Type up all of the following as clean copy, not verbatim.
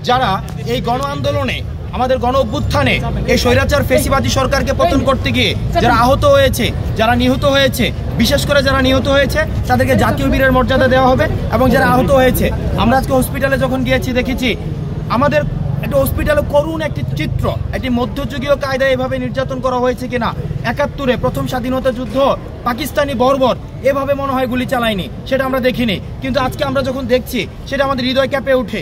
যারা এই গণ আন্দোলনে আমাদের গণ অভ্যুত্থানে এই স্বৈরাচার ফেসিবাদী সরকারকে পতন করতে গিয়ে যারা আহত হয়েছে, যারা নিহত হয়েছে, বিশেষ করে যারা নিহত হয়েছে তাদেরকে জাতীয় বীরের মর্যাদা দেওয়া হবে। এবং যারা আহত হয়েছে, আমরা আজকে হসপিটালে যখন গিয়েছি দেখেছি আমাদের একটা হসপিটালে করুণ একটি চিত্র, একটি মধ্যযুগীয় কায়দায় এভাবে নির্যাতন করা হয়েছে কিনা। ৭১-এ প্রথম স্বাধীনতা যুদ্ধ পাকিস্তানি বর্বর এভাবে মনে হয় গুলি চালায়নি, সেটা আমরা দেখিনি। কিন্তু আজকে আমরা যখন দেখছি সেটা আমাদের হৃদয় কেঁপে ওঠে।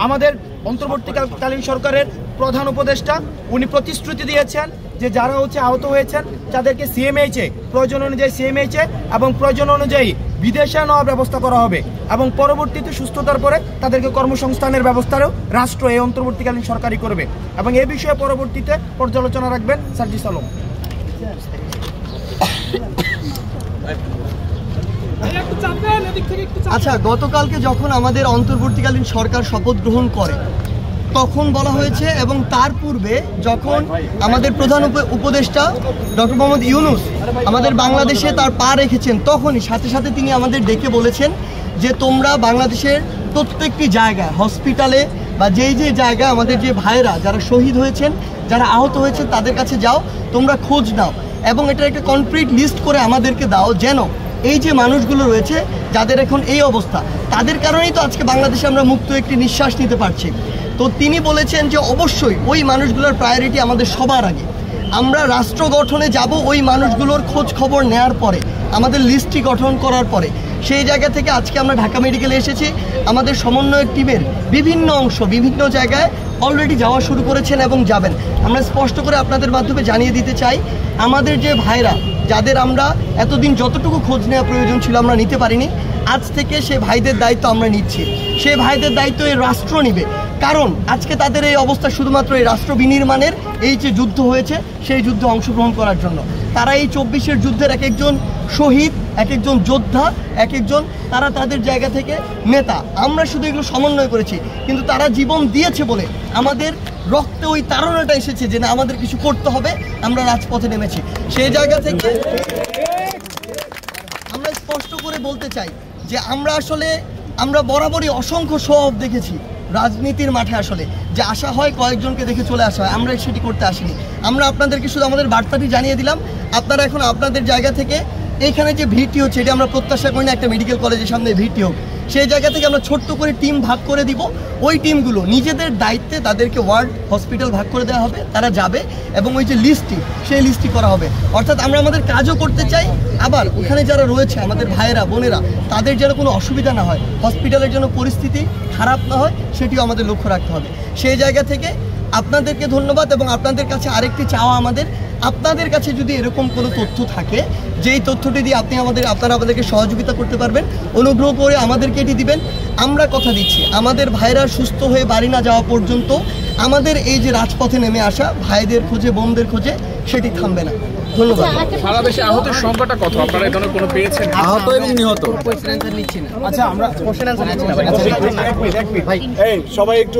আমাদের অন্তর্বর্তীকালীন সরকারের প্রধান উপদেষ্টা উনি প্রতিশ্রুতি দিয়েছেন যে যারা আহত হয়েছেন তাদেরকে সিএমএইচে প্রয়োজন অনুযায়ী সিএমএইচে এবং প্রয়োজন অনুযায়ী বিদেশে নেওয়ার ব্যবস্থা করা হবে এবং পরবর্তীতে সুস্থতার পরে তাদেরকে কর্মসংস্থানের ব্যবস্থারও রাষ্ট্র এই অন্তর্বর্তীকালীন সরকারই করবে। এবং এই বিষয়ে পরবর্তীতে পর্যালোচনা রাখবেন সার্জিস আলম। আচ্ছা, গতকালকে যখন আমাদের অন্তর্বর্তীকালীন সরকার শপথ গ্রহণ করে তখন বলা হয়েছে, এবং তার পূর্বে যখন আমাদের প্রধান উপদেষ্টা ডক্টর মোহাম্মদ ইউনূস আমাদের বাংলাদেশে তার পা রেখেছেন, তখনই সাথে সাথে তিনি আমাদের ডেকে বলেছেন যে তোমরা বাংলাদেশের প্রত্যেকটি জায়গায় হসপিটালে বা যেই যে জায়গায় আমাদের যে ভাইয়েরা যারা শহীদ হয়েছেন, যারা আহত হয়েছেন তাদের কাছে যাও, তোমরা খোঁজ নাও এবং এটার একটা কনক্রিট লিস্ট করে আমাদেরকে দাও, যেন এই যে মানুষগুলো রয়েছে যাদের এখন এই অবস্থা, তাদের কারণেই তো আজকে বাংলাদেশে আমরা মুক্ত একটি নিঃশ্বাস নিতে পারছি। তো তিনি বলেছেন যে অবশ্যই ওই মানুষগুলোর প্রায়োরিটি আমাদের সবার আগে। আমরা রাষ্ট্র গঠনে যাব ওই মানুষগুলোর খোঁজ খবর নেওয়ার পরে, আমাদের লিস্টটি গঠন করার পরে। সেই জায়গা থেকে আজকে আমরা ঢাকা মেডিকেলে এসেছি। আমাদের সমন্বয়ের টিমের বিভিন্ন অংশ বিভিন্ন জায়গায় অলরেডি যাওয়া শুরু করেছেন এবং যাবেন। আমরা স্পষ্ট করে আপনাদের মাধ্যমে জানিয়ে দিতে চাই, আমাদের যে ভাইরা যাদের আমরা এতদিন যতটুকু খোঁজ নেওয়া প্রয়োজন ছিল আমরা নিতে পারিনি, আজ থেকে সেই ভাইদের দায়িত্ব আমরা নিচ্ছি। সেই ভাইদের দায়িত্ব এই রাষ্ট্র নিবে, কারণ আজকে তাদের এই অবস্থা শুধুমাত্র এই রাষ্ট্র বিনির্মাণের এই যে যুদ্ধ হয়েছে সেই যুদ্ধে অংশগ্রহণ করার জন্য। তারা এই ২৪-এর যুদ্ধের এক একজন শহীদ, এক একজন যোদ্ধা, এক একজন তারা তাদের জায়গা থেকে নেতা। আমরা শুধু এগুলো সমন্বয় করেছি, কিন্তু তারা জীবন দিয়েছে বলে আমাদের রক্তে ওই তাড়নাটা এসেছে যে না, আমাদের কিছু করতে হবে, আমরা রাজপথে নেমেছি। সেই জায়গা থেকে আমরা স্পষ্ট করে বলতে চাই যে আমরা বরাবরই অসংখ্য শো অফ দেখেছি রাজনীতির মাঠে। আসলে যে আশা হয় কয়েকজনকে দেখে চলে আসা হয়, আমরা সেটি করতে আসিনি। আমরা আপনাদেরকে শুধু আমাদের বার্তাটি জানিয়ে দিলাম। আপনারা এখন আপনাদের জায়গা থেকে এইখানে যে ভিড়টি হচ্ছে, এটি আমরা প্রত্যাশা করি না একটা মেডিকেল কলেজের সামনে ভিড়টি হোক। সেই জায়গা থেকে আমরা ছোট্ট করে টিম ভাগ করে দিব। ওই টিমগুলো নিজেদের দায়িত্বে তাদেরকে ওয়ার্ড হসপিটাল ভাগ করে দেওয়া হবে, তারা যাবে এবং ওই যে লিস্টটি সেই লিস্টটি করা হবে। অর্থাৎ আমরা আমাদের কাজও করতে চাই, আবার ওখানে যারা রয়েছে আমাদের ভাইয়েরা বোনেরা তাদের যেন কোনো অসুবিধা না হয়, হসপিটালের জন্য পরিস্থিতি খারাপ না হয়, সেটিও আমাদের লক্ষ্য রাখতে হবে। সেই জায়গা থেকে আপনাদেরকে ধন্যবাদ। এবং আপনাদের কাছে আরেকটি চাওয়া আমাদের, আপনাদের কাছে যদি এরকম কোনো তথ্য থাকে যেই তথ্যটি দিয়ে আপনারা আমাদেরকে সহযোগিতা করতে পারবেন, অনুগ্রহ করে আমাদেরকে এটি দিবেন। আমরা কথা দিচ্ছি আমাদের ভাইরা সুস্থ হয়ে বাড়ি না যাওয়া পর্যন্ত আমাদের এই যে রাজপথে নেমে আসা ভাইদের খোঁজে বোনদের খোঁজে সেটি থামবে না। ধন্যবাদ। সারা দেশে আহতের সংখ্যাটা কত আপনারা এখানে কোনো পেয়েছেন? আহত এবং নিহত আচ্ছা, আমরা কোশ্চেন অ্যান্সার নিচ্ছি না ভাই। ভাই সবাই একটু